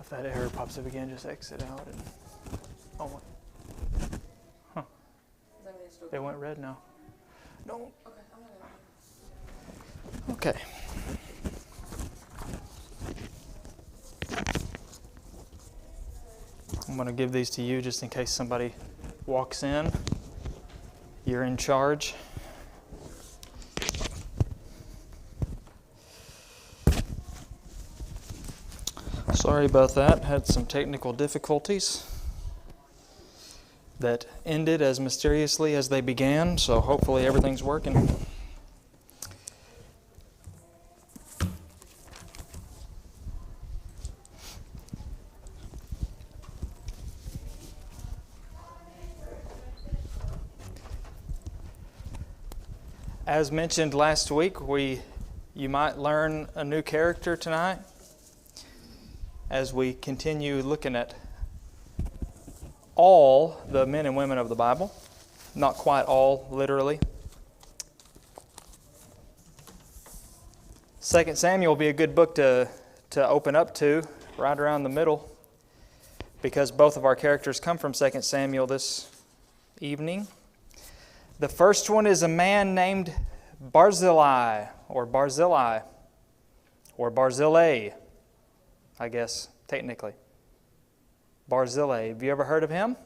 If that error pops up again, just exit out and... Oh, huh. It went red now. No. Okay, I'm Okay. I'm going to give these to you just in case somebody walks in. You're in charge. Sorry about that. Had some technical difficulties that ended as mysteriously as they began, so hopefully everything's working. As mentioned last week, you might learn a new character tonight as we continue looking at all the men and women of the Bible. Not quite all, literally. 2 Samuel will be a good book to open up to, right around the middle, because both of our characters come from 2 Samuel this evening. The first one is a man named Barzillai, or Barzillai, I guess, technically. Barzillai. Have you ever heard of him?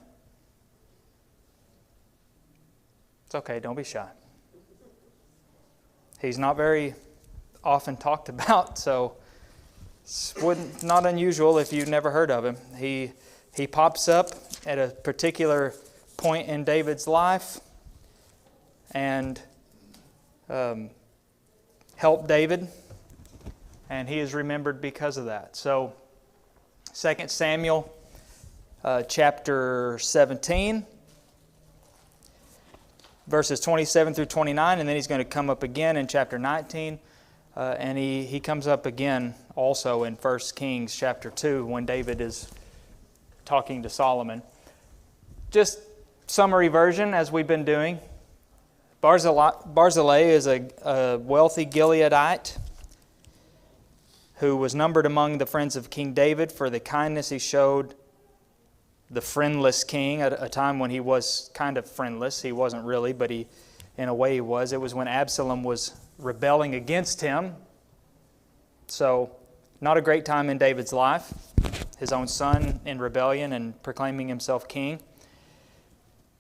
It's okay, don't be shy. He's not very often talked about, so it's not unusual if you've never heard of him. He pops up at a particular point in David's life and helped David, and he is remembered because of that. So 2 Samuel chapter 17, verses 27 through 29, and then he's going to come up again in chapter 19, and he comes up again also in 1 Kings chapter 2 when David is talking to Solomon. Just summary version as we've been doing. Barzillai is a wealthy Gileadite who was numbered among the friends of King David for the kindness he showed the friendless king at a time when he was kind of friendless. He wasn't really, but in a way he was. It was when Absalom was rebelling against him. So, not a great time in David's life. His own son in rebellion and proclaiming himself king.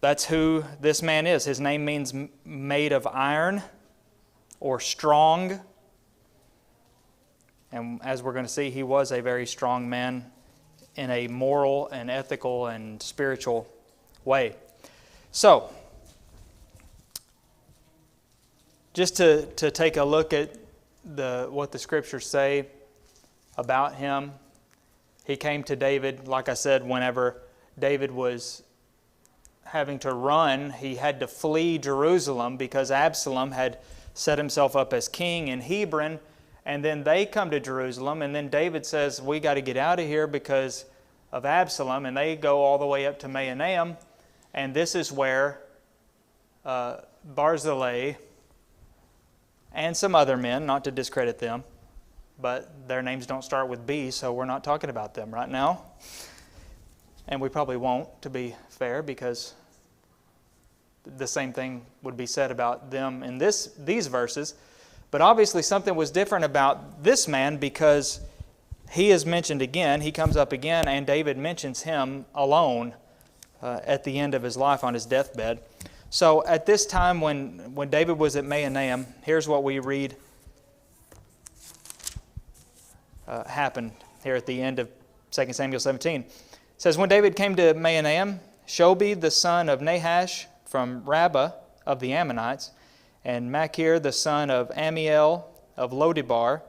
That's who this man is. His name means made of iron or strong. And as we're going to see, he was a very strong man in a moral and ethical and spiritual way. So, just to take a look at what the Scriptures say about him, he came to David, like I said, whenever David was having to run, he had to flee Jerusalem because Absalom had set himself up as king in Hebron, and then they come to Jerusalem, and then David says, we got to get out of here because of Absalom, and they go all the way up to Mahanaim, and this is where Barzillai and some other men, not to discredit them, but their names don't start with B, so we're not talking about them right now. And we probably won't, to be fair, because the same thing would be said about them in these verses. But obviously something was different about this man because he is mentioned again. He comes up again, and David mentions him alone at the end of his life on his deathbed. So at this time when David was at Mahanaim, here's what we read happened here at the end of 2 Samuel 17. It says, when David came to Mahanaim, Shobi the son of Nahash from Rabbah of the Ammonites, and Machir the son of Amiel of Lodebar,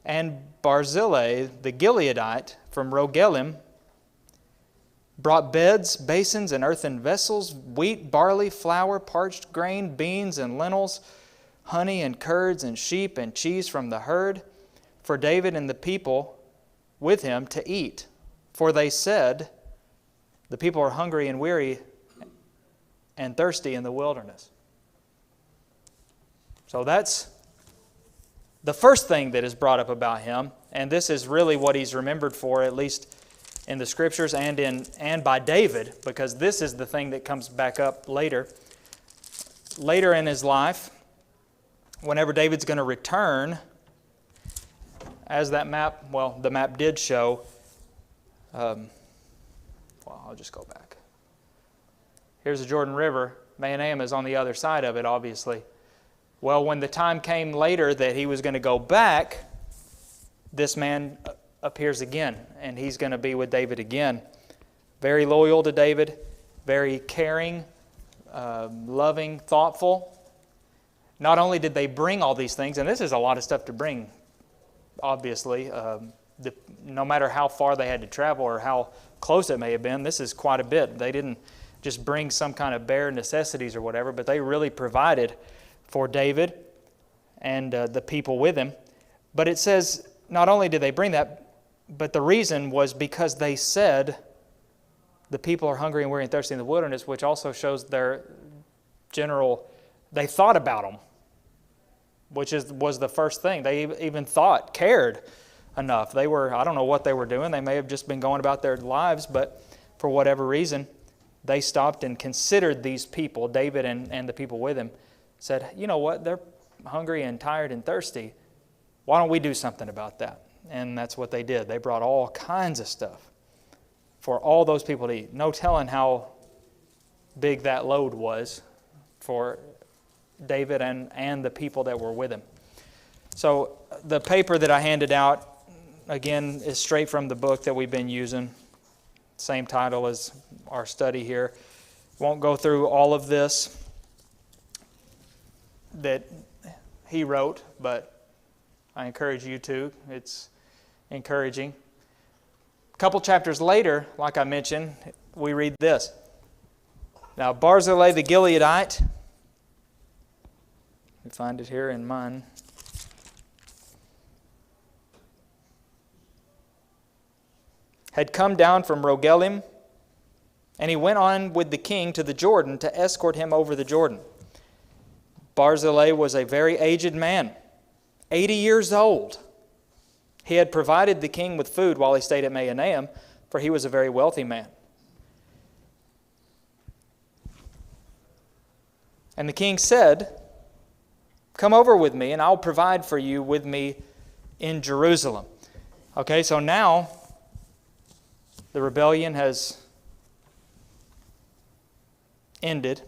and Barzillai the Gileadite from Rogelim, brought beds, basins, and earthen vessels, wheat, barley, flour, parched grain, beans, and lentils, honey and curds, and sheep and cheese from the herd, for David and the people with him to eat. For they said, the people are hungry and weary and thirsty in the wilderness. So that's the first thing that is brought up about him, and this is really what he's remembered for, at least in the Scriptures and by David, because this is the thing that comes back up later. Later in his life, whenever David's going to return, as that map, the map did show, I'll just go back. Here's the Jordan River. Mahanaim is on the other side of it, obviously. Well, when the time came later that he was going to go back, this man appears again, and he's going to be with David again. Very loyal to David, very caring, loving, thoughtful. Not only did they bring all these things, and this is a lot of stuff to bring, obviously, no matter how far they had to travel or how close it may have been, this is quite a bit. They didn't just bring some kind of bare necessities or whatever, but they really provided for David and the people with him. But it says, not only did they bring that, but the reason was because they said, the people are hungry and weary and thirsty in the wilderness, which also shows their general, they thought about them, which was the first thing. They even cared enough. They were, I don't know what they were doing. They may have just been going about their lives, but for whatever reason, they stopped and considered these people, David and the people with him, said, you know what, they're hungry and tired and thirsty. Why don't we do something about that? And that's what they did. They brought all kinds of stuff for all those people to eat. No telling how big that load was for David and the people that were with him. So the paper that I handed out, again, is straight from the book that we've been using. Same title as our study here. Won't go through all of this that he wrote, but I encourage you to. It's encouraging. A couple chapters later, like I mentioned, we read this. Now, Barzillai the Gileadite, we find it here in mine, had come down from Rogelim, and he went on with the king to the Jordan to escort him over the Jordan. Barzillai was a very aged man, 80 years old. He had provided the king with food while he stayed at Mahanaim, for he was a very wealthy man. And the king said, come over with me, and I'll provide for you with me in Jerusalem. Okay, so now the rebellion has ended.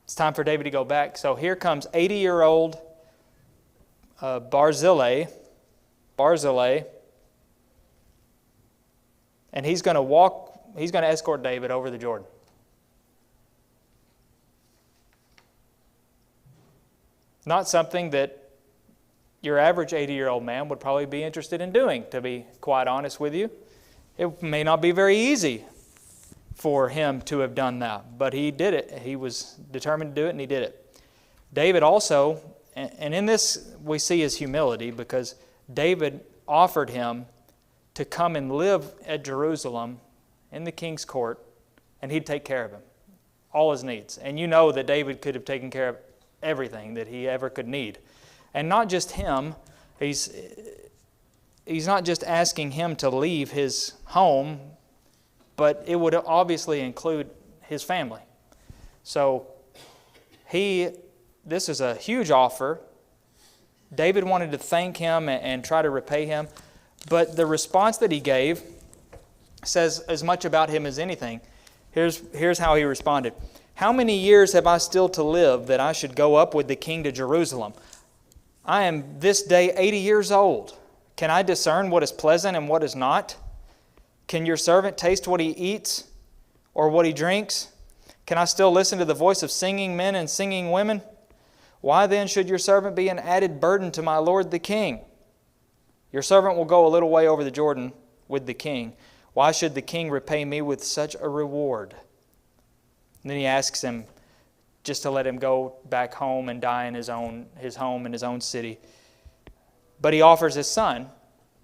It's time for David to go back. So here comes 80-year-old Barzillai, and he's going to escort David over the Jordan. Not something that your average 80-year-old man would probably be interested in doing, to be quite honest with you. It may not be very easy for him to have done that, but he did it. He was determined to do it, and he did it. David also, and in this we see his humility, because David offered him to come and live at Jerusalem in the king's court, and he'd take care of him, all his needs. And you know that David could have taken care of everything that he ever could need. And not just him, he's not just asking him to leave his home, but it would obviously include his family. So this is a huge offer. David wanted to thank him and try to repay him, but the response that he gave says as much about him as anything. Here's how he responded. How many years have I still to live that I should go up with the king to Jerusalem? I am this day 80 years old. Can I discern what is pleasant and what is not? Can your servant taste what he eats or what he drinks? Can I still listen to the voice of singing men and singing women? Why then should your servant be an added burden to my lord the king? Your servant will go a little way over the Jordan with the king. Why should the king repay me with such a reward? And then he asks him just to let him go back home and die in his home in his own city. But he offers his son.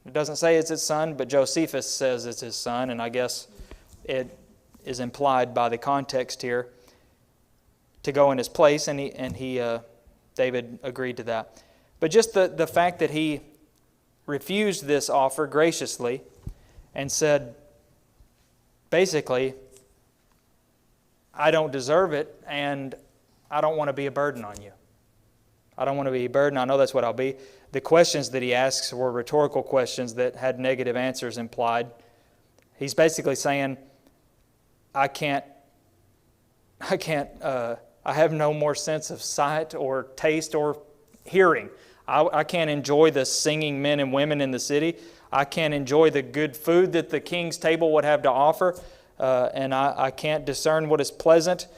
It doesn't say it's his son, but Josephus says it's his son, and I guess it is implied by the context here, to go in his place, and David agreed to that. But just the fact that he refused this offer graciously and said, basically, I don't deserve it, and I don't want to be a burden on you. I don't want to be a burden. I know that's what I'll be. The questions that he asks were rhetorical questions that had negative answers implied. He's basically saying, I have no more sense of sight or taste or hearing. I can't enjoy the singing men and women in the city. I can't enjoy the good food that the king's table would have to offer. And I can't discern what is pleasant.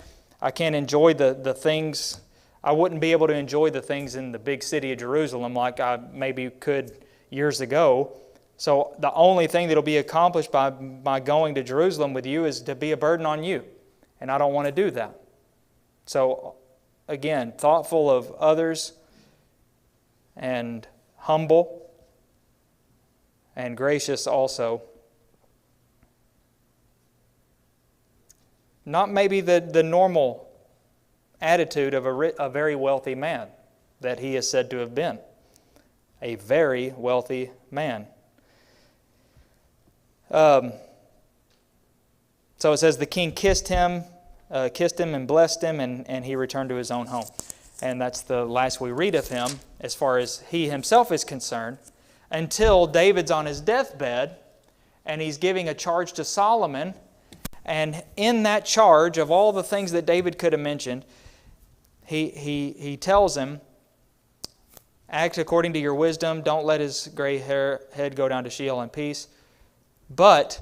I can't enjoy the things. I wouldn't be able to enjoy the things in the big city of Jerusalem like I maybe could years ago. So the only thing that will be accomplished by going to Jerusalem with you is to be a burden on you. And I don't want to do that. So again, thoughtful of others and humble and gracious also. Not maybe the normal attitude of a very wealthy man that he is said to have been. A very wealthy man. So it says the king kissed him and blessed him, and he returned to his own home. And that's the last we read of him as far as he himself is concerned, until David's on his deathbed, and he's giving a charge to Solomon. And in that charge, of all the things that David could have mentioned, he tells him, act according to your wisdom, don't let his gray head go down to Sheol in peace, but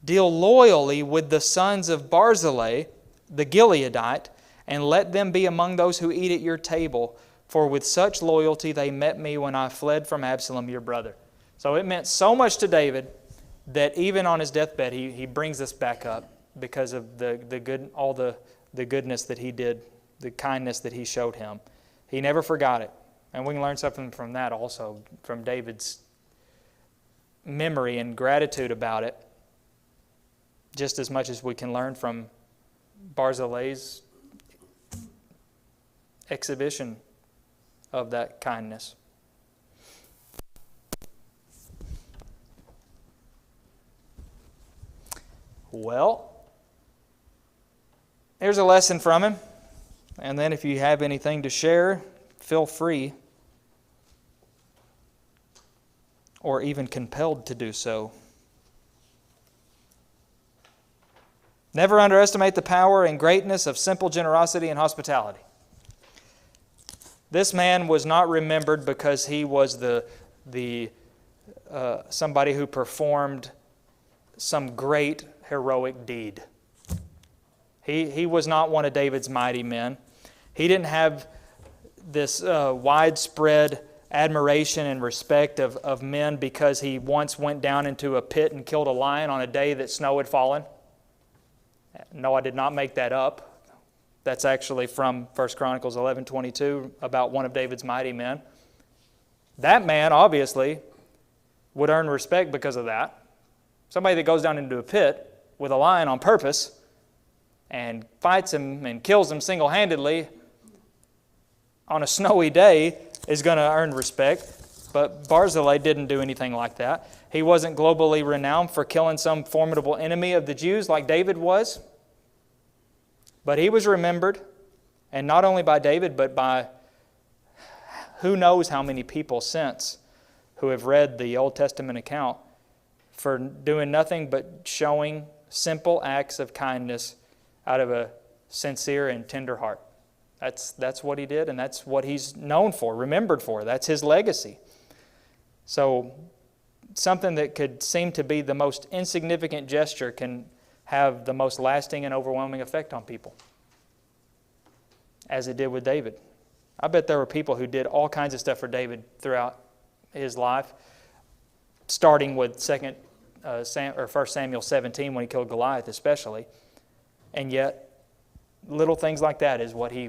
deal loyally with the sons of Barzillai, the Gileadite, and let them be among those who eat at your table, for with such loyalty they met me when I fled from Absalom your brother. So it meant so much to David that even on his deathbed he brings this back up because of the goodness that he did, the kindness that he showed him. He never forgot it. And we can learn something from that also, from David's memory and gratitude about it, just as much as we can learn from Barzillai's exhibition of that kindness. Well, here's a lesson from him. And then if you have anything to share, feel free, or even compelled to do so. Never underestimate the power and greatness of simple generosity and hospitality. This man was not remembered because he was somebody who performed some great heroic deed. He was not one of David's mighty men. He didn't have this widespread admiration and respect of men because he once went down into a pit and killed a lion on a day that snow had fallen. No, I did not make that up. That's actually from 1 Chronicles 11:22 about one of David's mighty men. That man, obviously, would earn respect because of that. Somebody that goes down into a pit with a lion on purpose and fights him and kills him single-handedly on a snowy day is going to earn respect. But Barzillai didn't do anything like that. He wasn't globally renowned for killing some formidable enemy of the Jews like David was. But he was remembered, and not only by David, but by who knows how many people since who have read the Old Testament account for doing nothing but showing simple acts of kindness out of a sincere and tender heart. That's what he did, and that's what he's known for, remembered for. That's his legacy. So something that could seem to be the most insignificant gesture can have the most lasting and overwhelming effect on people, as it did with David. I bet there were people who did all kinds of stuff for David throughout his life, starting with 1 Samuel 17 when he killed Goliath especially. And yet, little things like that is what he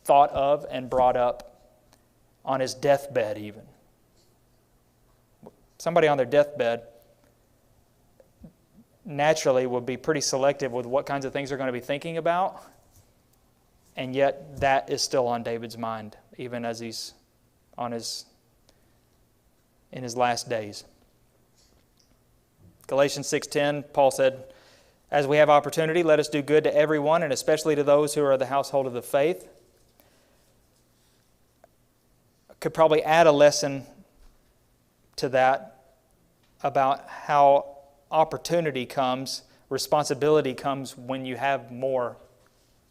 thought of and brought up on his deathbed even. Somebody on their deathbed naturally would be pretty selective with what kinds of things they're going to be thinking about. And yet that is still on David's mind, even as he's in his last days. Galatians 6:10, Paul said, "As we have opportunity, let us do good to everyone, and especially to those who are of the household of the faith." I could probably add a lesson to that about how opportunity comes, responsibility comes when you have more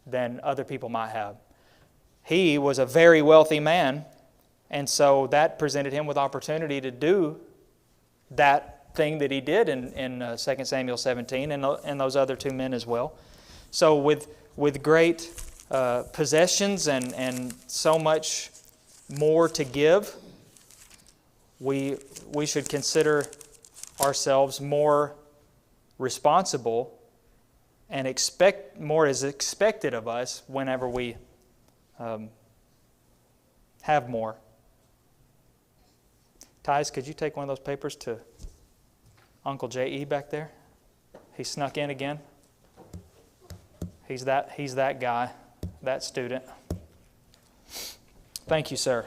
than other people might have. He was a very wealthy man, and so that presented him with opportunity to do that thing that he did in 2 Samuel 17, and those other two men as well. So with great possessions and so much more to give, we should consider ourselves more responsible and expect more is expected of us whenever we have more. Tice, could you take one of those papers to Uncle J.E. back there? He snuck in again. He's that guy, that student. Thank you, sir.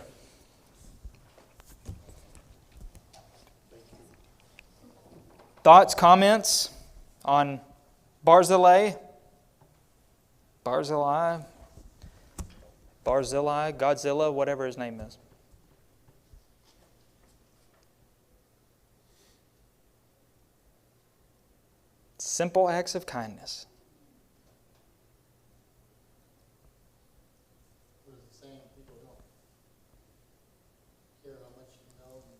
Thoughts, comments on Barzillai, Godzilla, whatever his name is. Simple acts of kindness. What is it saying? People don't care how much you know, and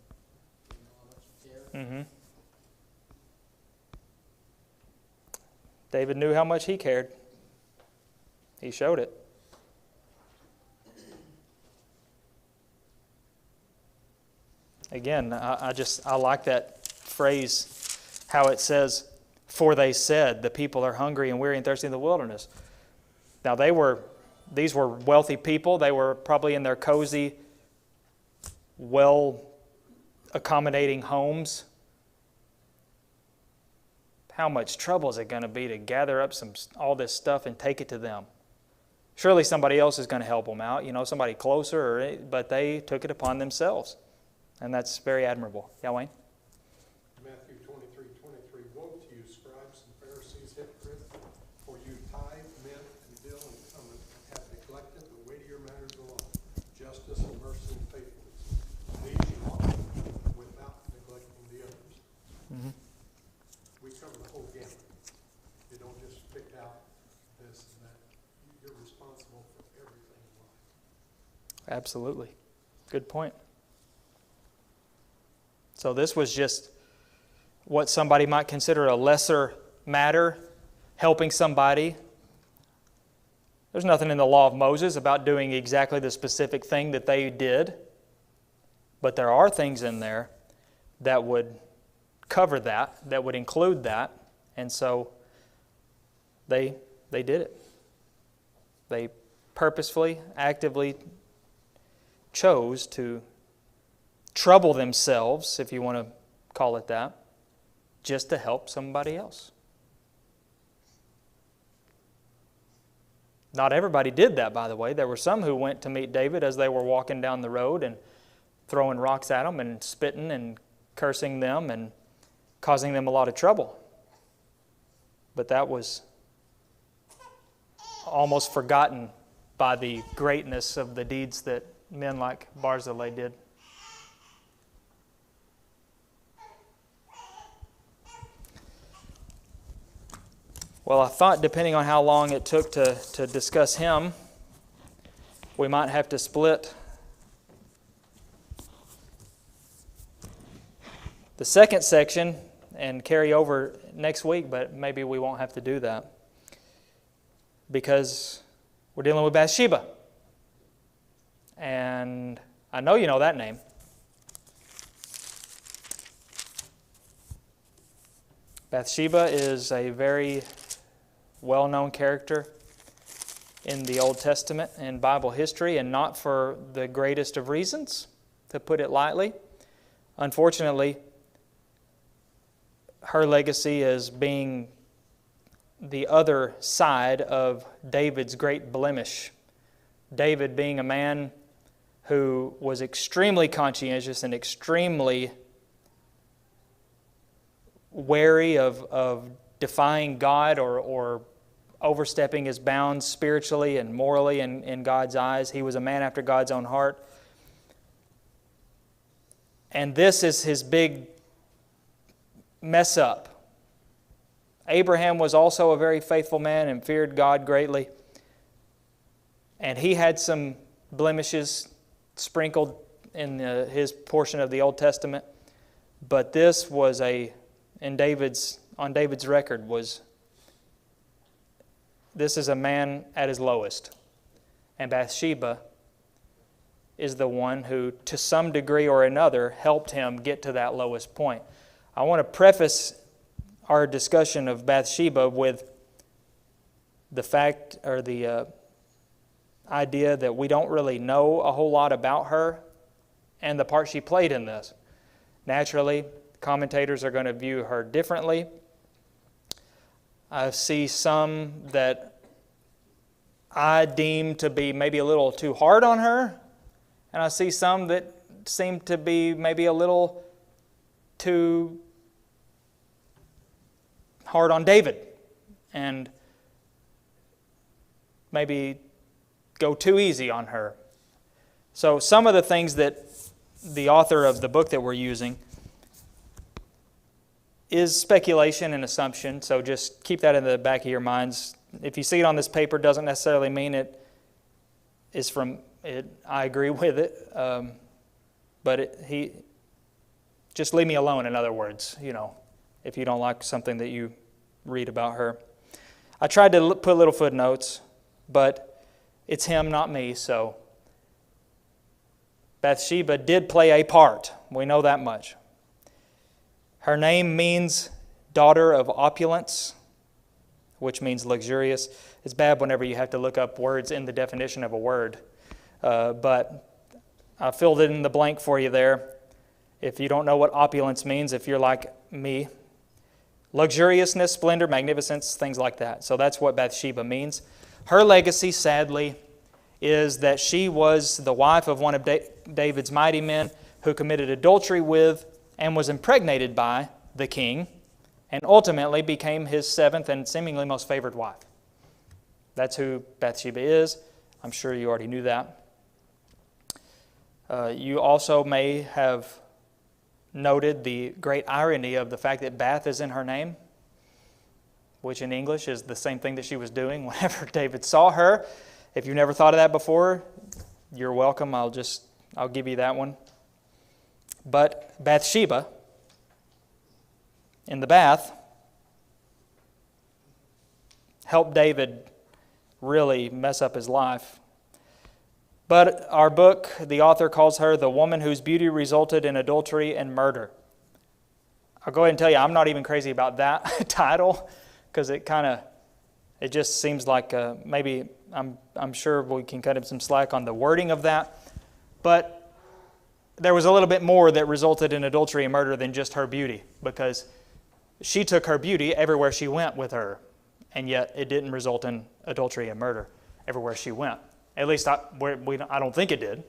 you know how much you care. Mm-hmm. David knew how much he cared. He showed it. Again, I like that phrase, how it says, "For they said, the people are hungry and weary and thirsty in the wilderness." Now these were wealthy people. They were probably in their cozy, well-accommodating homes. How much trouble is it going to be to gather up all this stuff and take it to them? Surely somebody else is going to help them out, somebody closer, but they took it upon themselves. And that's very admirable. Yeah, Wayne? Matthew 23:23, "Woe to you, scribes and Pharisees, hypocrites, for you tithe mint and dill and cumin, and have neglected the weightier matters of law, justice and mercy and faithfulness. These you ought to do without neglecting the others." Mm-hmm. We cover the whole gamut. You don't just pick out this and that. You're responsible for everything in life. Absolutely. Good point. So this was just what somebody might consider a lesser matter, helping somebody. There's nothing in the law of Moses about doing exactly the specific thing that they did, but there are things in there that would cover that would include that, and so they did it. They purposefully, actively chose to trouble themselves, if you want to call it that, just to help somebody else. Not everybody did that, by the way. There were some who went to meet David as they were walking down the road and throwing rocks at them and spitting and cursing them and causing them a lot of trouble. But that was almost forgotten by the greatness of the deeds that men like Barzillai did. Well, I thought depending on how long it took to discuss him, we might have to split the second section and carry over next week, but maybe we won't have to do that because we're dealing with Bathsheba. And I know you know that name. Bathsheba is a very well-known character in the Old Testament and Bible history, and not for the greatest of reasons, to put it lightly. Unfortunately, her legacy as being the other side of David's great blemish. David being a man who was extremely conscientious and extremely wary of defying God or overstepping his bounds spiritually and morally in God's eyes. He was a man after God's own heart. And this is his big mess up. Abraham was also a very faithful man and feared God greatly. And he had some blemishes sprinkled in his portion of the Old Testament. But this was on David's record was, this is a man at his lowest. And Bathsheba is the one who, to some degree or another, helped him get to that lowest point. I want to preface our discussion of Bathsheba with the fact or the idea that we don't really know a whole lot about her and the part she played in this. Naturally, commentators are going to view her differently. I see some that I deem to be maybe a little too hard on her, and I see some that seem to be maybe a little too hard on David, and maybe go too easy on her. So some of the things that the author of the book that we're using is speculation and assumption, so just keep that in the back of your minds. If you see it on this paper, doesn't necessarily mean it is from it. I agree with it, but he just leave me alone. In other words, if you don't like something that you read about her, I tried to put little footnotes, but it's him, not me. So Bathsheba did play a part. We know that much. Her name means daughter of opulence, which means luxurious. It's bad whenever you have to look up words in the definition of a word. But I filled it in the blank for you there. If you don't know what opulence means, if you're like me, luxuriousness, splendor, magnificence, things like that. So that's what Bathsheba means. Her legacy, sadly, is that she was the wife of one of David's mighty men who committed adultery with and was impregnated by the king, and ultimately became his seventh and seemingly most favored wife. That's who Bathsheba is. I'm sure you already knew that. You also may have noted the great irony of the fact that Bath is in her name, which in English is the same thing that she was doing whenever David saw her. If you've never thought of that before, you're welcome. I'll give you that one. But Bathsheba, in the bath, helped David really mess up his life. But our book, the author calls her the woman whose beauty resulted in adultery and murder. I'll go ahead and tell you, I'm not even crazy about that title, because it just seems like maybe I'm sure we can cut him some slack on the wording of that. But there was a little bit more that resulted in adultery and murder than just her beauty, because she took her beauty everywhere she went with her, and yet it didn't result in adultery and murder everywhere she went. At least I don't think it did.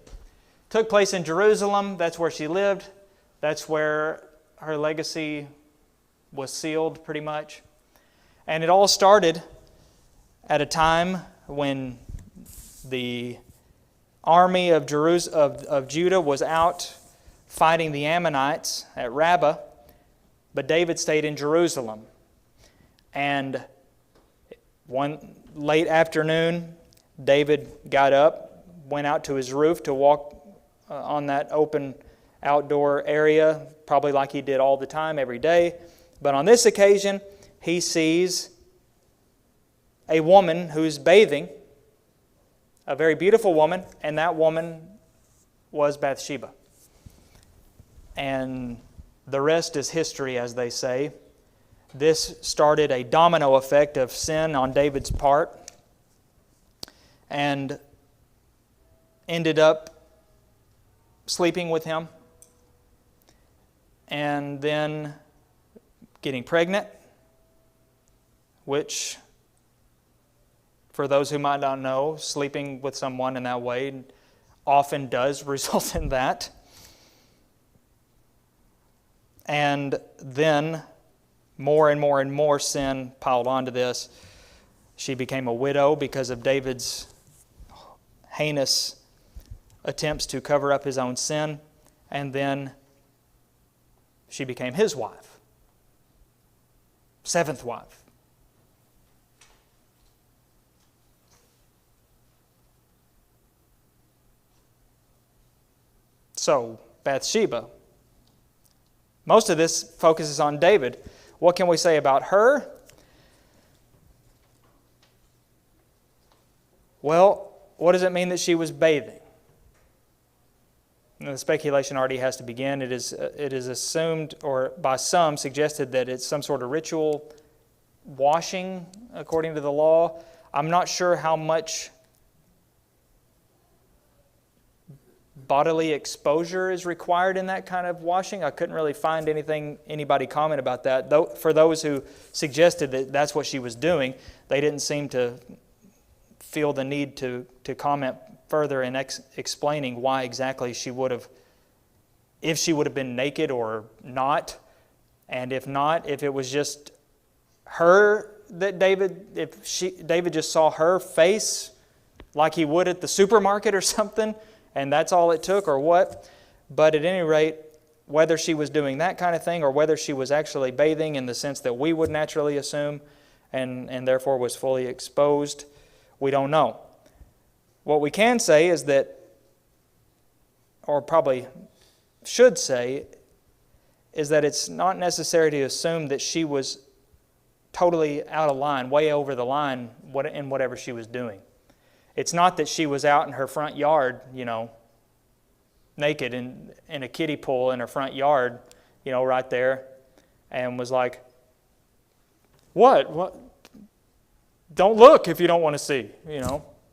Took place in Jerusalem. That's where she lived. That's where her legacy was sealed, pretty much. And it all started at a time when the army of Judah was out fighting the Ammonites at Rabbah, but David stayed in Jerusalem. And one late afternoon, David got up, went out to his roof to walk on that open outdoor area, probably like he did all the time, every day. But on this occasion, he sees a woman who's bathing, a very beautiful woman, and that woman was Bathsheba. And the rest is history, as they say. This started a domino effect of sin on David's part and ended up sleeping with him and then getting pregnant, which, for those who might not know, sleeping with someone in that way often does result in that. And then more and more and more sin piled onto this. She became a widow because of David's heinous attempts to cover up his own sin. And then she became his wife. Seventh wife. So, Bathsheba. Most of this focuses on David. What can we say about her? Well, what does it mean that she was bathing? And the speculation already has to begin. It is assumed, or by some suggested, that it's some sort of ritual washing according to the law. I'm not sure how much bodily exposure is required in that kind of washing. I couldn't really find anybody comment about that. Though, for those who suggested that that's what she was doing, they didn't seem to feel the need to comment further in explaining why exactly she would have, if she would have been naked or not, and if not, if it was just her that David just saw her face like he would at the supermarket or something, and that's all it took, or what. But at any rate, whether she was doing that kind of thing or whether she was actually bathing in the sense that we would naturally assume and therefore was fully exposed, we don't know. What we can say is that, or probably should say, is that it's not necessary to assume that she was totally out of line, way over the line in whatever she was doing. It's not that she was out in her front yard, naked in a kiddie pool in her front yard, right there, and was like, What? Don't look if you don't want to see,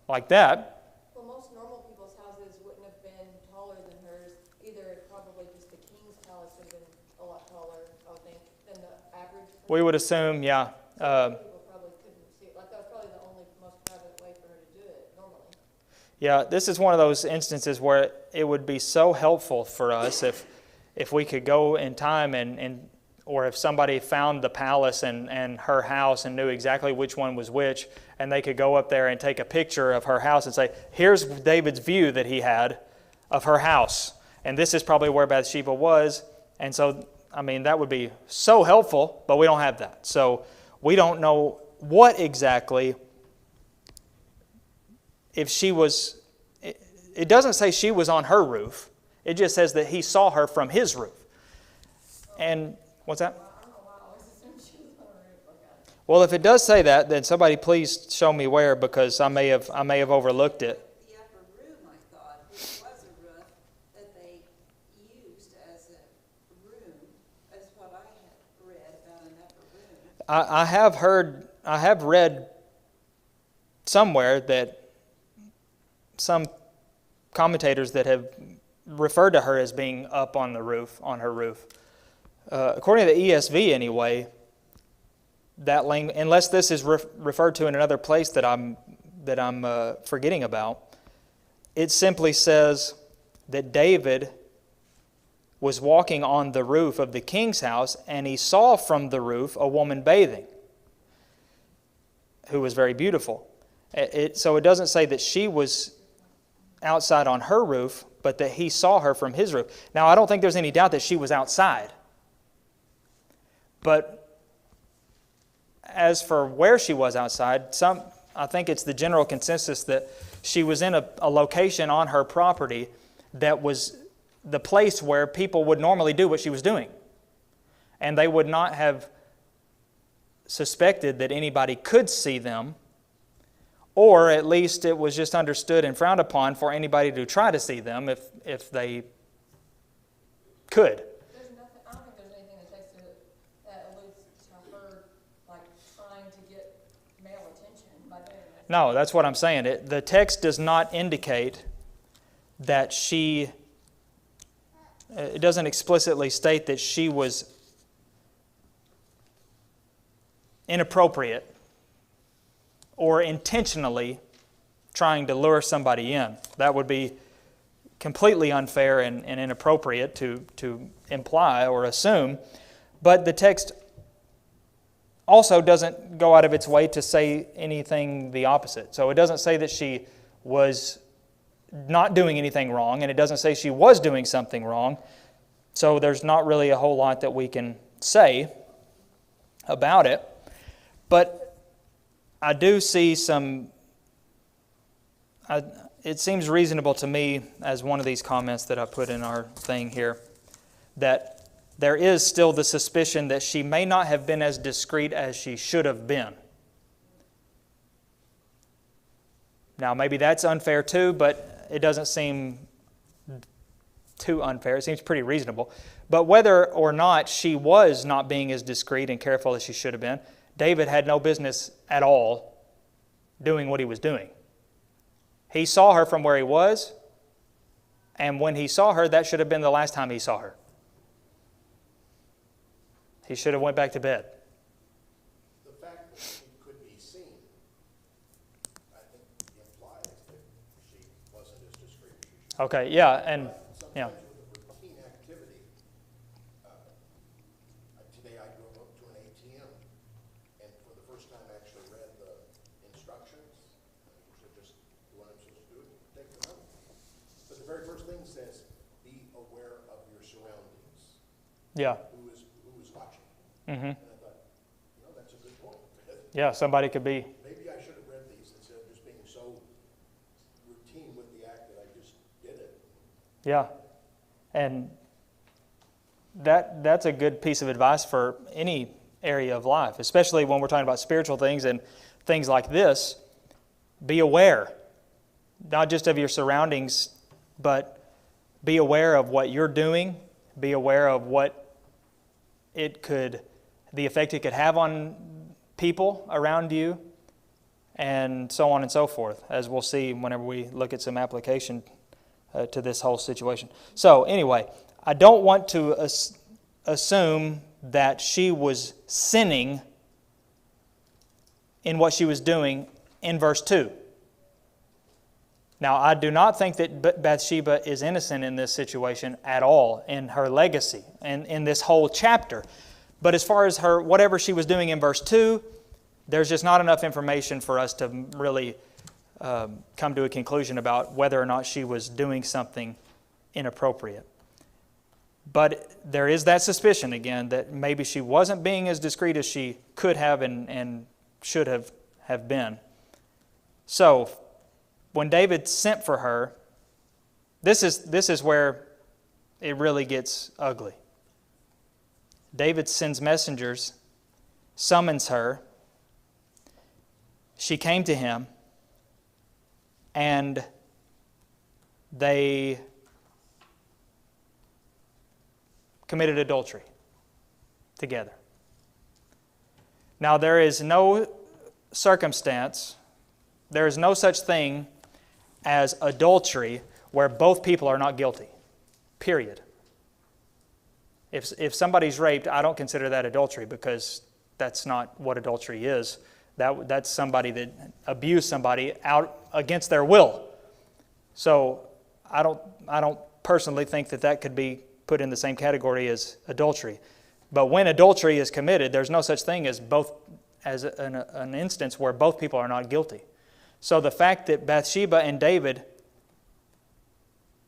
like that. Well, most normal people's houses wouldn't have been taller than hers. Either probably just the king's palace would have been a lot taller, I would think, than the average. We would assume, yeah. People probably couldn't see it. Like, that was probably the only most private way for her to do it normally. Yeah, this is one of those instances where it would be so helpful for us if we could go in time or if somebody found the palace and her house and knew exactly which one was which, and they could go up there and take a picture of her house and say, here's David's view that he had of her house, and this is probably where Bathsheba was. And so, that would be so helpful, but we don't have that. So we don't know what exactly, if she was, it doesn't say she was on her roof. It just says that he saw her from his roof. And what's that? I don't know why I always assumed she was on her roof. Okay. Well, if it does say that, then somebody please show me where, because I may have overlooked it. The upper room, I thought, which was a roof that they used as a room, is what I had read about an upper room. I have read somewhere that some commentators that have referred to her as being up on the roof, on her roof. According to the ESV anyway, that language, unless this is referred to in another place that I'm forgetting about, it simply says that David was walking on the roof of the king's house, and he saw from the roof a woman bathing, who was very beautiful. So it doesn't say that she was outside on her roof, but that he saw her from his roof. Now, I don't think there's any doubt that she was outside. But as for where she was outside, I think it's the general consensus that she was in a location on her property that was the place where people would normally do what she was doing. And they would not have suspected that anybody could see them, or at least it was just understood and frowned upon for anybody to try to see them if they could. There's nothing, I don't think there's anything that takes that alludes to her, like, trying to get male attention by doing this. No, that's what I'm saying. The text does not indicate that she, it doesn't explicitly state that she was inappropriate or intentionally trying to lure somebody in. That would be completely unfair and inappropriate to imply or assume. But the text also doesn't go out of its way to say anything the opposite. So it doesn't say that she was not doing anything wrong, and it doesn't say she was doing something wrong. So there's not really a whole lot that we can say about it. But I do see it seems reasonable to me, as one of these comments that I put in our thing here, that there is still the suspicion that she may not have been as discreet as she should have been. Now, maybe that's unfair too, but it doesn't seem too unfair. It seems pretty reasonable. But whether or not she was not being as discreet and careful as she should have been, David had no business at all doing what he was doing. He saw her from where he was, and when he saw her, that should have been the last time he saw her. He should have went back to bed. The fact that she could be seen, I think, implies that she wasn't as discreet as she should. Okay, yeah, and yeah. Sometimes with a routine activity, today I drove up to an ATM, and for the first time actually read the instructions. I usually just do what I'm supposed to do, take the money. But the very first thing says, be aware of your surroundings. Yeah. Who is watching? Mm-hmm. And I thought, that's a good point. Yeah, somebody could be. Maybe I should have read these instead of just being so routine with the act that I just did it. Yeah. And that's a good piece of advice for any area of life, especially when we're talking about spiritual things and things like this. Be aware, not just of your surroundings, but be aware of what you're doing. Be aware of what the effect it could have on people around you, and so on and so forth, as we'll see whenever we look at some application to this whole situation. So anyway, I don't want to assume that she was sinning in what she was doing in verse 2. Now, I do not think that Bathsheba is innocent in this situation at all, in her legacy and in this whole chapter. But as far as whatever she was doing in verse 2, there's just not enough information for us to really come to a conclusion about whether or not she was doing something inappropriate. But there is that suspicion, again, that maybe she wasn't being as discreet as she could have and should have been. So, when David sent for her, this is where it really gets ugly. David sends messengers, summons her. She came to him, and they committed adultery together. Now, there is no circumstance, there is no such thing as adultery where both people are not guilty, period. If somebody's raped, I don't consider that adultery, because that's not what adultery is. That's somebody that abused somebody out against their will. So I don't personally think that could be put in the same category as adultery. But when adultery is committed, there's no such thing as an instance where both people are not guilty. So the fact that Bathsheba and David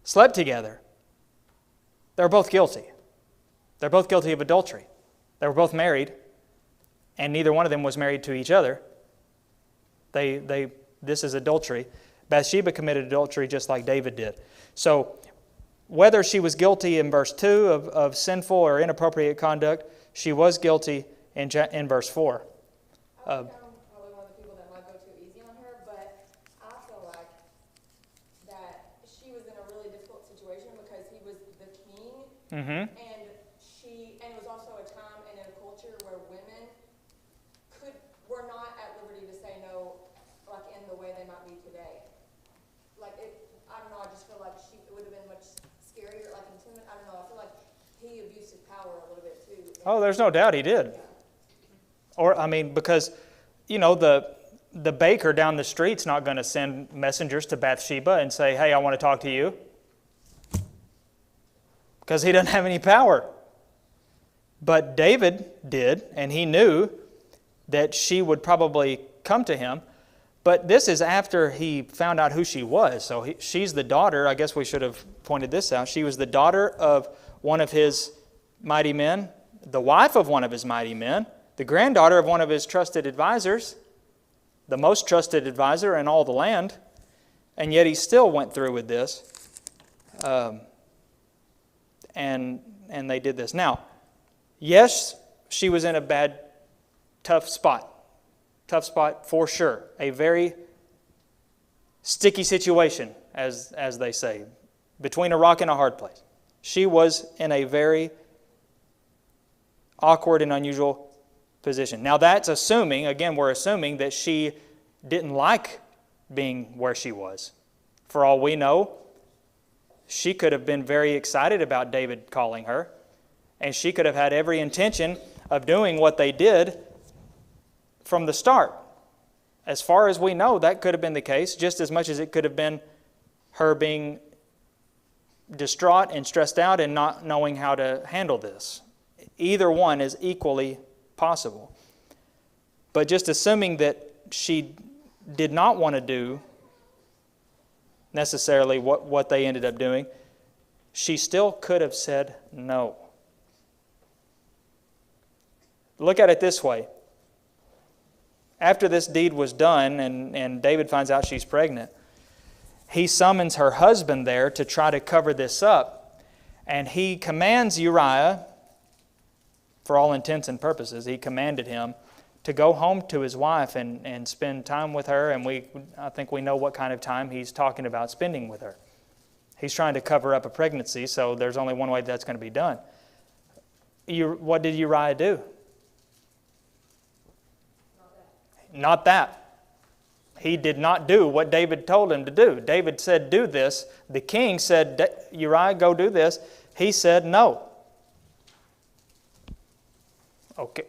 slept together, they're both guilty. They're both guilty of adultery. They were both married, and neither one of them was married to each other. This is adultery. Bathsheba committed adultery just like David did. So whether she was guilty in verse 2 of sinful or inappropriate conduct, she was guilty in verse 4. I'm probably one of the people that might go too easy on her, but I feel like that she was in a really difficult situation because he was the king, Mm-hmm. and it was also a time and in a culture where women were not at liberty to say no, like in the way they might be today. Like I don't know, I just feel like it would have been much scarier, like intimidating. I don't know, I feel like he abused his power a little bit too. Oh, there's no doubt he did. Because, the baker down the street's not going to send messengers to Bathsheba and say, hey, I want to talk to you. Because he doesn't have any power. But David did, and he knew that she would probably come to him. But this is after he found out who she was. So she's the daughter. I guess we should have pointed this out. She was the daughter of one of his mighty men, the wife of one of his mighty men, the granddaughter of one of his trusted advisors, the most trusted advisor in all the land. And yet he still went through with this. And they did this. Now, yes, she was in a bad, tough spot. Tough spot for sure. A very sticky situation, as they say, between a rock and a hard place. She was in a very awkward and unusual position. Now that's assuming, again, we're assuming that she didn't like being where she was. For all we know, she could have been very excited about David calling her, and she could have had every intention of doing what they did from the start. As far as we know, that could have been the case, just as much as it could have been her being distraught and stressed out and not knowing how to handle this. Either one is equally possible. But just assuming that she did not want to do necessarily what they ended up doing, she still could have said no. Look at it this way. After this deed was done and David finds out she's pregnant, he summons her husband there to try to cover this up. And he commands Uriah, for all intents and purposes, he commanded him to go home to his wife and spend time with her. And I think we know what kind of time he's talking about spending with her. He's trying to cover up a pregnancy, so there's only one way that's going to be done. What did Uriah do? Not that. He did not do what David told him to do. David said, do this. The king said, Uriah, go do this. He said, no. Okay.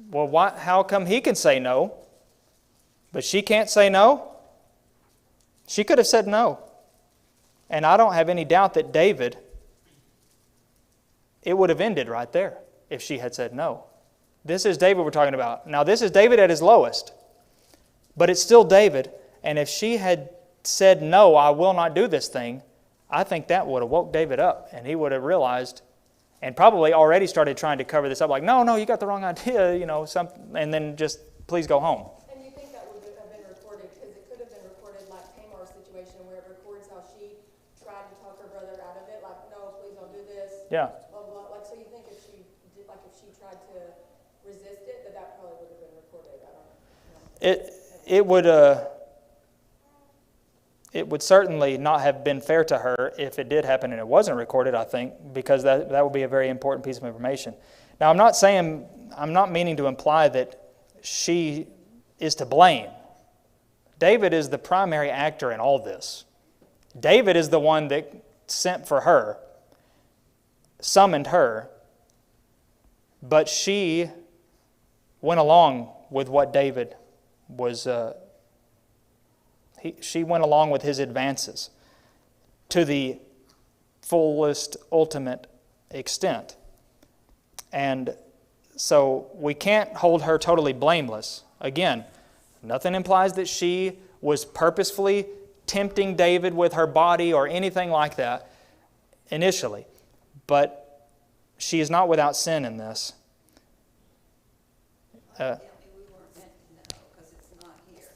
Well, how come he can say no, but she can't say no? She could have said no. And I don't have any doubt that David, it would have ended right there if she had said no. This is David we're talking about. Now, this is David at his lowest. But it's still David, and if she had said, no, I will not do this thing, I think that would have woke David up, and he would have realized, and probably already started trying to cover this up, like, no, you got the wrong idea, and then just, please go home. And you think that would have been recorded, because it could have been recorded like Tamar's situation, where it records how she tried to talk her brother out of it, like, no, please don't do this. Yeah. Blah, blah. Like, so you think if she did, like, if she tried to resist it, that probably would have been recorded. I don't know. It would certainly not have been fair to her if it did happen and it wasn't recorded, I think, because that would be a very important piece of information. Now, I'm not meaning to imply that she is to blame. David is the primary actor in all this. David is the one that sent for her, summoned her, but she went along with what David was, she went along with his advances to the fullest, ultimate extent. And so we can't hold her totally blameless. Again, nothing implies that she was purposefully tempting David with her body or anything like that initially. But she is not without sin in this. Evidently, we weren't meant to know because it's not here.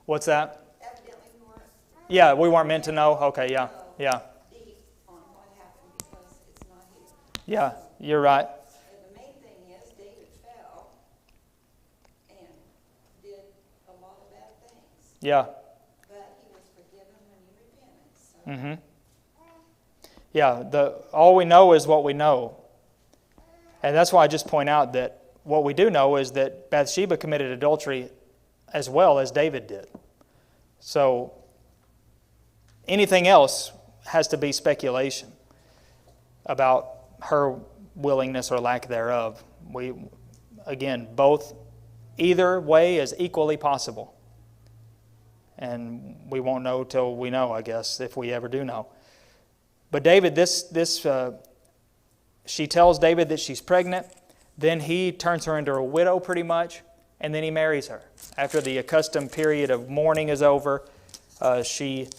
What's that? Evidently, we weren't Yeah, we weren't meant to know. Okay, yeah. deep on what happened because it's not here. Yeah, you're right. And the main thing is David fell and did a lot of bad things. Yeah. But he was forgiven when he repented. So Yeah, all we know is what we know. And that's why I just point out that what we do know is that Bathsheba committed adultery as well as David did. So anything else has to be speculation about her willingness or lack thereof. Either way is equally possible. And we won't know till we know, I guess, if we ever do know. But David, she tells David that she's pregnant. Then he turns her into a widow pretty much and then he marries her. After the accustomed period of mourning is over, she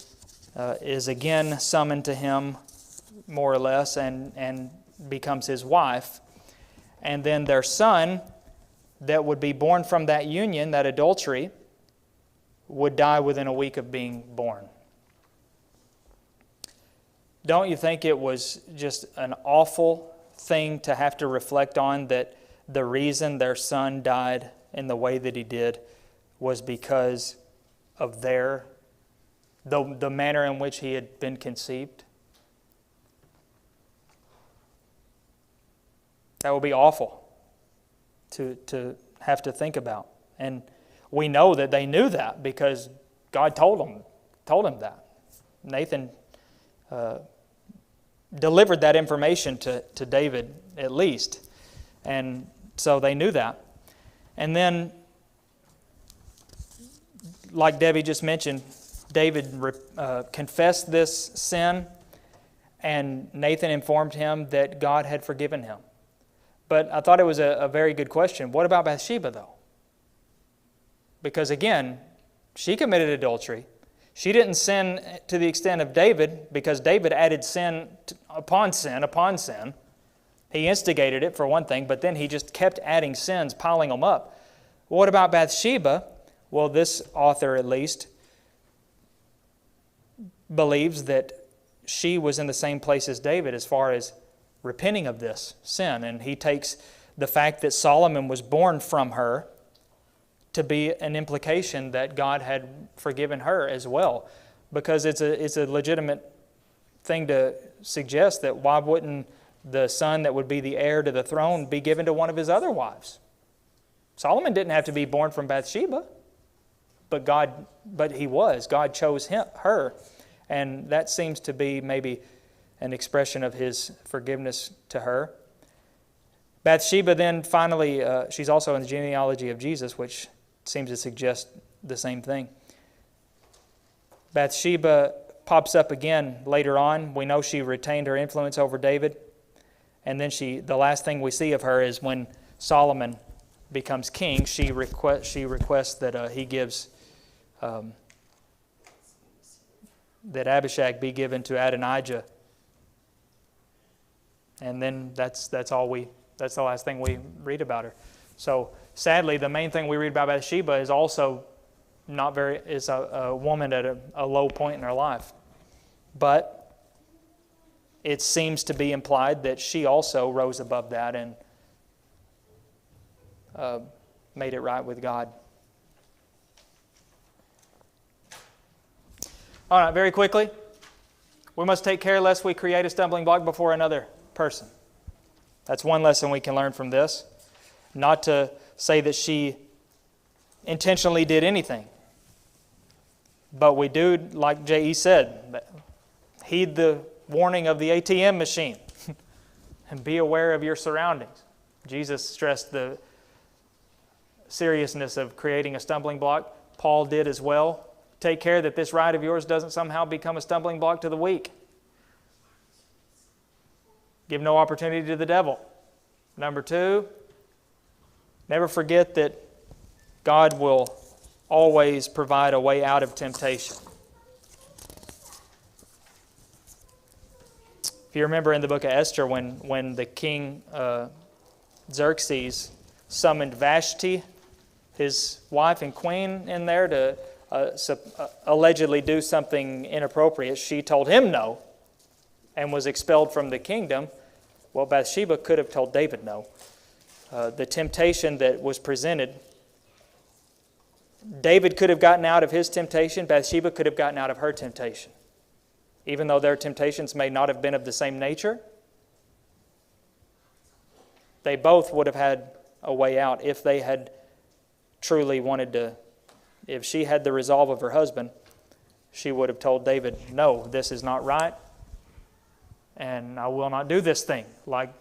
is again summoned to him, more or less, and becomes his wife. And then their son, that would be born from that union, that adultery, would die within a week of being born. Don't you think it was just an awful thing to have to reflect on, that the reason their son died in the way that he did was because of the manner in which he had been conceived? That would be awful to have to think about. And we know that they knew that because God told him that. Nathan delivered that information to David, at least. And so they knew that. And then, like Debbie just mentioned, David confessed this sin, and Nathan informed him that God had forgiven him. But I thought it was a very good question. What about Bathsheba, though? Because again, she committed adultery. She didn't sin to the extent of David, because David added sin upon sin upon sin. He instigated it, for one thing, but then he just kept adding sins, piling them up. What about Bathsheba? Well, this author, at least, believes that she was in the same place as David as far as repenting of this sin. And he takes the fact that Solomon was born from her to be an implication that God had forgiven her as well. Because it's a legitimate thing to suggest that why wouldn't the son that would be the heir to the throne be given to one of his other wives? Solomon didn't have to be born from Bathsheba, but he was. God chose her. And that seems to be maybe an expression of his forgiveness to her. Bathsheba then finally, she's also in the genealogy of Jesus, which seems to suggest the same thing. Bathsheba pops up again later on. We know she retained her influence over David. And then the last thing we see of her is when Solomon becomes king, she requests that he gives, that Abishag be given to Adonijah. And then that's the last thing we read about her. So sadly, the main thing we read about Bathsheba is also is a woman at a low point in her life. But it seems to be implied that she also rose above that and made it right with God. All right, very quickly. We must take care lest we create a stumbling block before another person. That's one lesson we can learn from this. Not to say that she intentionally did anything. But we do, like J.E. said, heed the warning of the ATM machine and be aware of your surroundings. Jesus stressed the seriousness of creating a stumbling block. Paul did as well. Take care that this right of yours doesn't somehow become a stumbling block to the weak. Give no opportunity to the devil. Number 2, never forget that God will always provide a way out of temptation. If you remember in the book of Esther, when the king Xerxes summoned Vashti, his wife and queen, in there to allegedly do something inappropriate, she told him no and was expelled from the kingdom. Well, Bathsheba could have told David no. The temptation that was presented, David could have gotten out of his temptation. Bathsheba could have gotten out of her temptation. Even though their temptations may not have been of the same nature, they both would have had a way out if they had truly wanted to. If she had the resolve of her husband, she would have told David, no, this is not right, and I will not do this thing. Like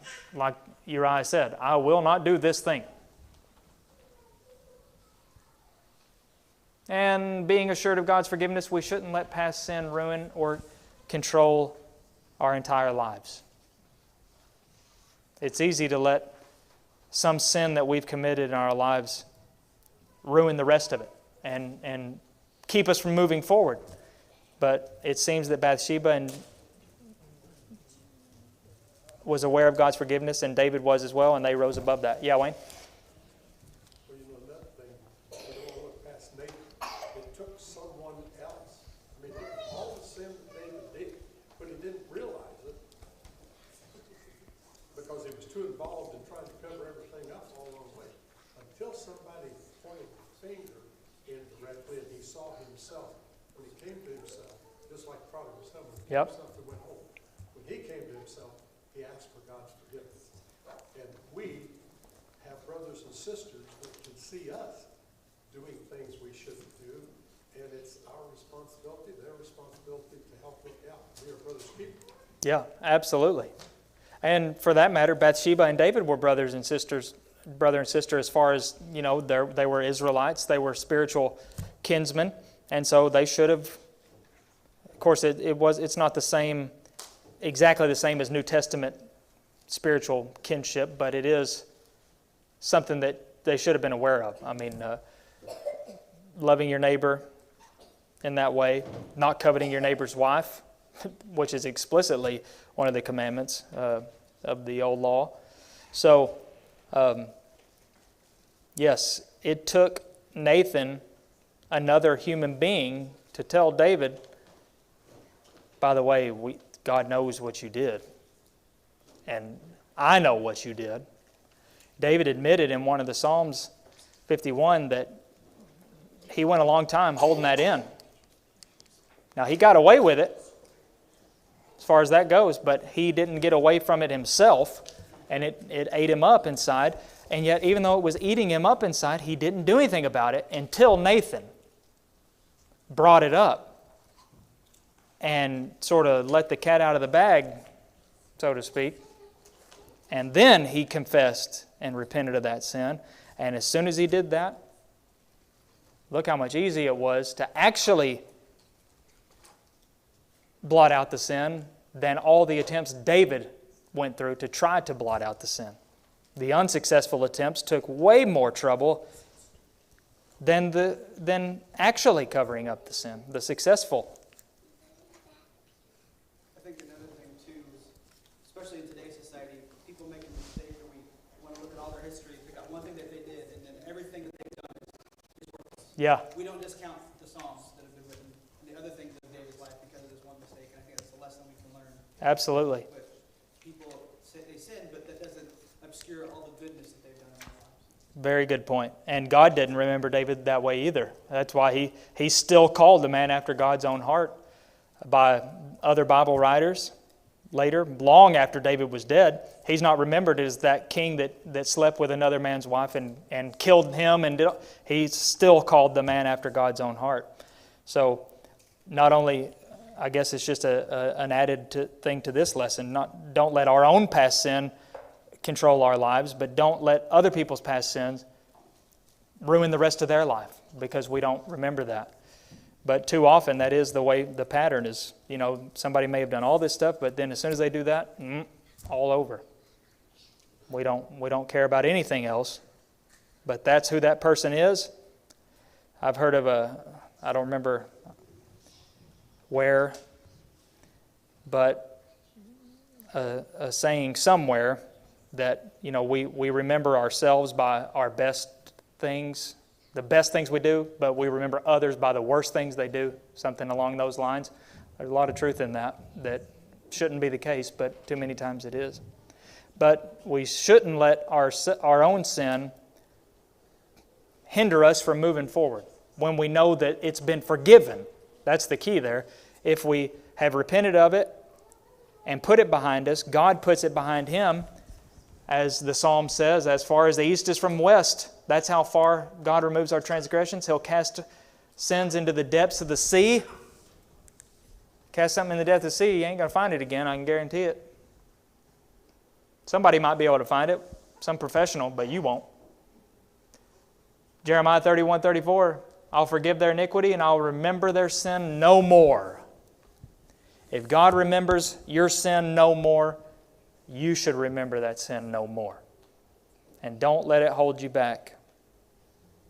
Uriah said, I will not do this thing. And being assured of God's forgiveness, we shouldn't let past sin ruin or control our entire lives. It's easy to let some sin that we've committed in our lives ruin the rest of it and keep us from moving forward. But it seems that Bathsheba was aware of God's forgiveness, and David was as well, and they rose above that. Yeah, Wayne? Well, another thing, we don't want to look past Nathan. It took someone else. I mean, look at all the sin that David did, but he didn't realize it because he was too involved in trying to cover everything up all along the way. Until somebody pointed the finger indirectly and he saw himself. When he came to himself, just like the prodigal son, when he came to himself and went home. When he came to himself, he asked for God's forgiveness. And we have brothers and sisters that can see us doing things we shouldn't do, and it's our responsibility, their responsibility to help look out. We are brothers' keepers. Yeah, absolutely. And for that matter, Bathsheba and David were brother and sister as far as, they were Israelites, they were spiritual kinsmen, and so they should have, of course, it's not the same, exactly the same as New Testament spiritual kinship, but it is something that they should have been aware of. I mean, loving your neighbor in that way, not coveting your neighbor's wife, which is explicitly one of the commandments of the old law. So, yes, it took Nathan, another human being, to tell David, by the way, God knows what you did, and I know what you did. David admitted in one of the Psalms 51 that he went a long time holding that in. Now, he got away with it as far as that goes, but he didn't get away from it himself, and it ate him up inside. And yet, even though it was eating him up inside, he didn't do anything about it until Nathan brought it up and sort of let the cat out of the bag, so to speak. And then he confessed and repented of that sin. And as soon as he did that, look how much easier it was to actually blot out the sin than all the attempts David went through to try to blot out the sin. The unsuccessful attempts took way more trouble than actually covering up the sin. The successful. I think another thing too is, especially in today's society, people make a mistake where we want to look at all their history, pick out one thing that they did, and then everything that they've done is worthless. Yeah. We don't discount the Psalms that have been written and the other things of David's life because of this one mistake, and I think that's a lesson we can learn. Absolutely. But people say they sin, but that doesn't obscure all the goodness that they've done in their lives. Very good point. And God didn't remember David that way either. That's why he still called the man after God's own heart by other Bible writers later, long after David was dead. He's not remembered as that king that slept with another man's wife and killed him. And he's still called the man after God's own heart. So not only, I guess it's just an added thing to this lesson, don't let our own past sin control our lives, but don't let other people's past sins ruin the rest of their life because we don't remember that. But too often that is the way the pattern is. Somebody may have done all this stuff, but then as soon as they do that, all over. We don't care about anything else. But that's who that person is. I've heard of I don't remember where, but a saying somewhere that, we remember ourselves by our best things, the best things we do, but we remember others by the worst things they do, something along those lines. There's a lot of truth in that shouldn't be the case, but too many times it is. But we shouldn't let our own sin hinder us from moving forward when we know that it's been forgiven. That's the key there. If we have repented of it and put it behind us, God puts it behind Him. As the Psalm says, as far as the east is from west, that's how far God removes our transgressions. He'll cast sins into the depths of the sea. Cast something in the depths of the sea, you ain't going to find it again, I can guarantee it. Somebody might be able to find it, some professional, but you won't. Jeremiah 31:34, I'll forgive their iniquity and I'll remember their sin no more. If God remembers your sin no more, you should remember that sin no more. And don't let it hold you back.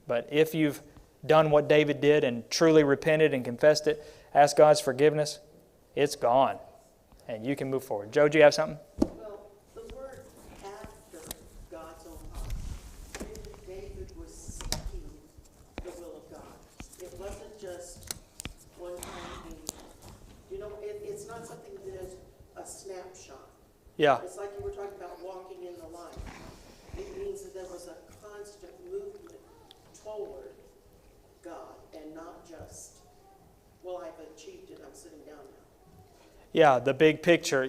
But if you've done what David did and truly repented and confessed it, asked God's forgiveness, it's gone. And you can move forward. Joe, do you have something? Well, the word after God's own heart. David was seeking the will of God. It wasn't just one time. It's not something that is a snapshot. Yeah. It's like you were talking about walking in the light. It means that there was a constant movement toward God and not just, well, I've achieved it, I'm sitting down now. Yeah, the big picture,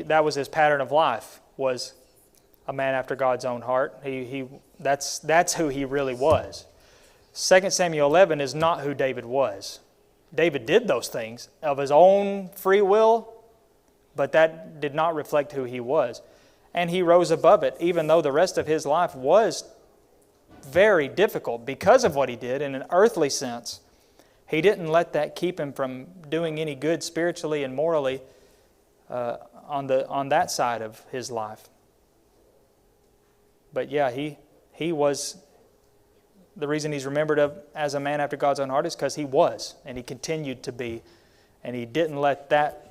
that was his pattern of life, was a man after God's own heart. That's who he really was. 2 Samuel 11 is not who David was. David did those things of his own free will, but that did not reflect who he was. And he rose above it, even though the rest of his life was very difficult because of what he did in an earthly sense. He didn't let that keep him from doing any good spiritually and morally on that side of his life. But yeah, he was, the reason he's remembered as a man after God's own heart is because he was, and he continued to be. And he didn't let that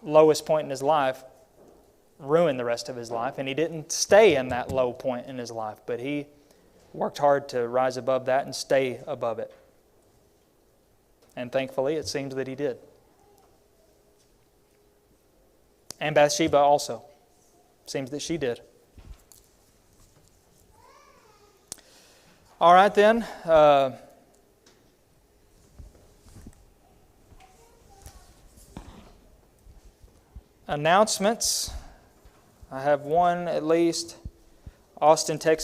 lowest point in his life ruin the rest of his life. And he didn't stay in that low point in his life, but he worked hard to rise above that and stay above it. And thankfully, it seems that he did. And Bathsheba also. Seems that she did. All right then. Announcements. I have one at least. Austin texted me